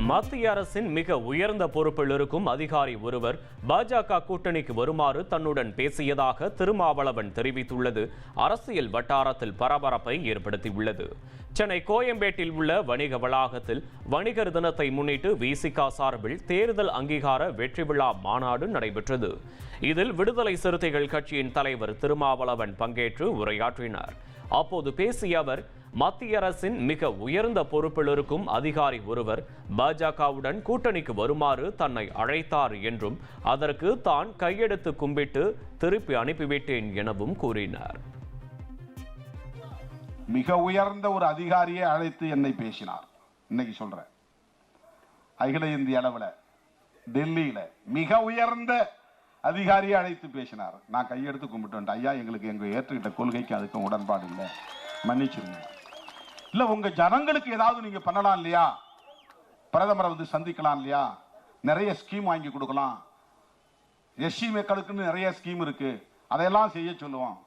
மத்திய அரசின் மிக உயர்ந்த பொறுப்பில் இருக்கும் அதிகாரி ஒருவர் பாஜக கூட்டணிக்கு வருமாறு தன்னுடன் பேசியதாக திருமாவளவன் தெரிவித்துள்ளது அரசியல் வட்டாரத்தில் பரபரப்பை ஏற்படுத்தியுள்ளது. சென்னை கோயம்பேட்டில் உள்ள வணிக வளாகத்தில் வணிகர் தினத்தை முன்னிட்டு விசிக சார்பில் தேர்தல் அங்கீகார வெற்றி விழா மாநாடு நடைபெற்றது. இதில் விடுதலை சிறுத்தைகள் கட்சியின் தலைவர் திருமாவளவன் பங்கேற்று உரையாற்றினார். அப்போது பேசிய அவர், மத்திய அரசின் மிக உயர்ந்த பொறுப்பில் இருக்கும் அதிகாரி ஒருவர் பாஜகவுடன் கூட்டணிக்கு வருமாறு தன்னை அழைத்தார் என்றும் அதற்கு தான் கையெடுத்து கும்பிட்டு திருப்பி அனுப்பிவிட்டேன் எனவும் கூறினார். மிக உயர்ந்த ஒரு அதிகாரியை அழைத்து என்னை பேசினார். இன்னைக்கு சொல்றேன், அகில இந்திய அளவில் டெல்லியில மிக உயர்ந்த அதிகாரியை அழைத்து பேசினார். நான் கையெடுத்து கும்பிட்டு, ஐயா எங்களுக்கு எங்க ஏற்றுக்கிட்ட கொள்கைக்கு அதுக்கும் உடன்பாடு இல்லை, மன்னிச்சிருங்க. இல்ல உங்க ஜனங்களுக்கு ஏதாவது நீங்க பண்ணலாம் இல்லையா, பிரதமரை வந்து சந்திக்கலாம் இல்லையா, நிறைய ஸ்கீம் வாங்கி கொடுக்கலாம், எஸ்சி மக்களுக்குன்னு நிறைய ஸ்கீம் இருக்கு, அதையெல்லாம் செய்ய சொல்லுவோம்.